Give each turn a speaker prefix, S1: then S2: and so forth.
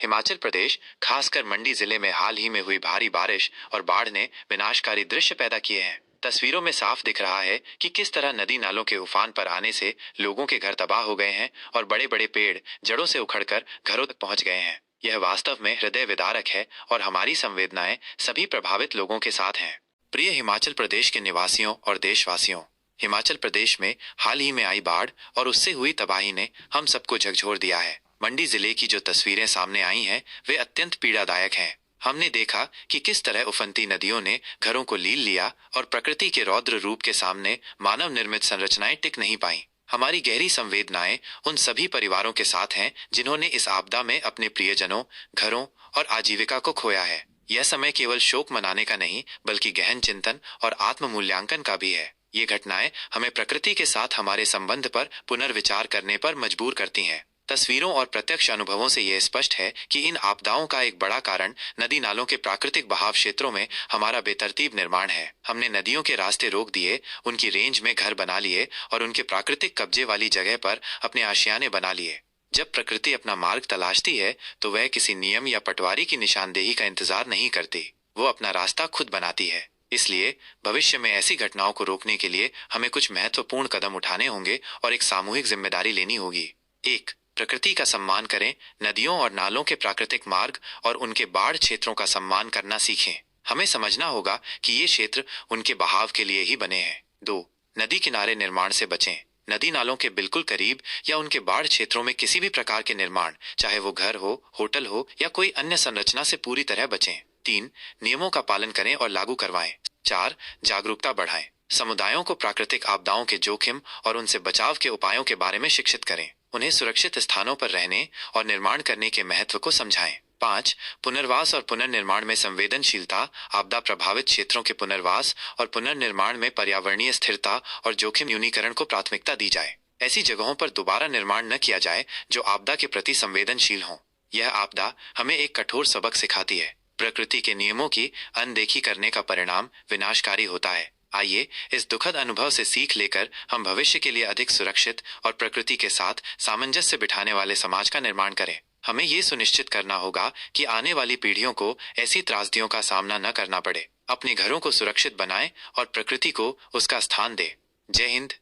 S1: हिमाचल प्रदेश, खासकर मंडी जिले में हाल ही में हुई भारी बारिश और बाढ़ ने विनाशकारी दृश्य पैदा किए हैं। तस्वीरों में साफ दिख रहा है कि किस तरह नदी नालों के उफान पर आने से लोगों के घर तबाह हो गए हैं और बड़े बड़े पेड़ जड़ों से उखड़कर घरों तक पहुंच गए हैं। यह वास्तव में हृदय विदारक है और हमारी संवेदनाएं सभी प्रभावित लोगों के साथ हैं। प्रिय हिमाचल प्रदेश के निवासियों और देशवासियों, हिमाचल प्रदेश में हाल ही में आई बाढ़ और उससे हुई तबाही ने हम सबको झकझोर दिया है। मंडी जिले की जो तस्वीरें सामने आई हैं वे अत्यंत पीड़ादायक हैं। हमने देखा कि किस तरह उफनती नदियों ने घरों को लील लिया और प्रकृति के रौद्र रूप के सामने मानव निर्मित संरचनाएं टिक नहीं पाईं। हमारी गहरी संवेदनाएं उन सभी परिवारों के साथ हैं जिन्होंने इस आपदा में अपने प्रियजनों, घरों और आजीविका को खोया है। यह समय केवल शोक मनाने का नहीं बल्कि गहन चिंतन और आत्म मूल्यांकन का भी है। ये घटनाएं हमें प्रकृति के साथ हमारे संबंध पर पुनर्विचार करने पर मजबूर करती हैं। तस्वीरों और प्रत्यक्ष अनुभवों से यह स्पष्ट है कि इन आपदाओं का एक बड़ा कारण नदी नालों के प्राकृतिक बहाव क्षेत्रों में हमारा बेतरतीब निर्माण है। हमने नदियों के रास्ते रोक दिए, उनकी रेंज में घर बना लिए और उनके प्राकृतिक कब्जे वाली जगह पर अपने आशियाने बना लिए। जब प्रकृति अपना मार्ग तलाशती है तो वह किसी नियम या पटवारी की निशानदेही का इंतजार नहीं करती, वो अपना रास्ता खुद बनाती है। इसलिए भविष्य में ऐसी घटनाओं को रोकने के लिए हमें कुछ महत्वपूर्ण कदम उठाने होंगे और एक सामूहिक जिम्मेदारी लेनी होगी। 1. प्रकृति का सम्मान करें। नदियों और नालों के प्राकृतिक मार्ग और उनके बाढ़ क्षेत्रों का सम्मान करना सीखें। हमें समझना होगा कि ये क्षेत्र उनके बहाव के लिए ही बने हैं। 2. नदी किनारे निर्माण से बचें। नदी नालों के बिल्कुल करीब या उनके बाढ़ क्षेत्रों में किसी भी प्रकार के निर्माण, चाहे वो घर हो, होटल हो या कोई अन्य संरचना से पूरी तरह बचें। 3. नियमों का पालन करें और लागू करवाएं। 4. जागरूकता बढ़ाएं। समुदायों को प्राकृतिक आपदाओं के जोखिम और उनसे बचाव के उपायों के बारे में शिक्षित करें। उन्हें सुरक्षित स्थानों पर रहने और निर्माण करने के महत्व को समझाएं। 5. पुनर्वास और पुनर्निर्माण में संवेदनशीलता। आपदा प्रभावित क्षेत्रों के पुनर्वास और पुनर्निर्माण में पर्यावरणीय स्थिरता और जोखिम न्यूनीकरण को प्राथमिकता दी जाए। ऐसी जगहों पर दोबारा निर्माण न किया जाए जो आपदा के प्रति संवेदनशील हों। यह आपदा हमें एक कठोर सबक सिखाती है। प्रकृति के नियमों की अनदेखी करने का परिणाम विनाशकारी होता है। आइए इस दुखद अनुभव से सीख लेकर हम भविष्य के लिए अधिक सुरक्षित और प्रकृति के साथ सामंजस्य बिठाने वाले समाज का निर्माण करें। हमें ये सुनिश्चित करना होगा कि आने वाली पीढ़ियों को ऐसी त्रासदियों का सामना न करना पड़े। अपने घरों को सुरक्षित बनाएं और प्रकृति को उसका स्थान दें। जय हिंद।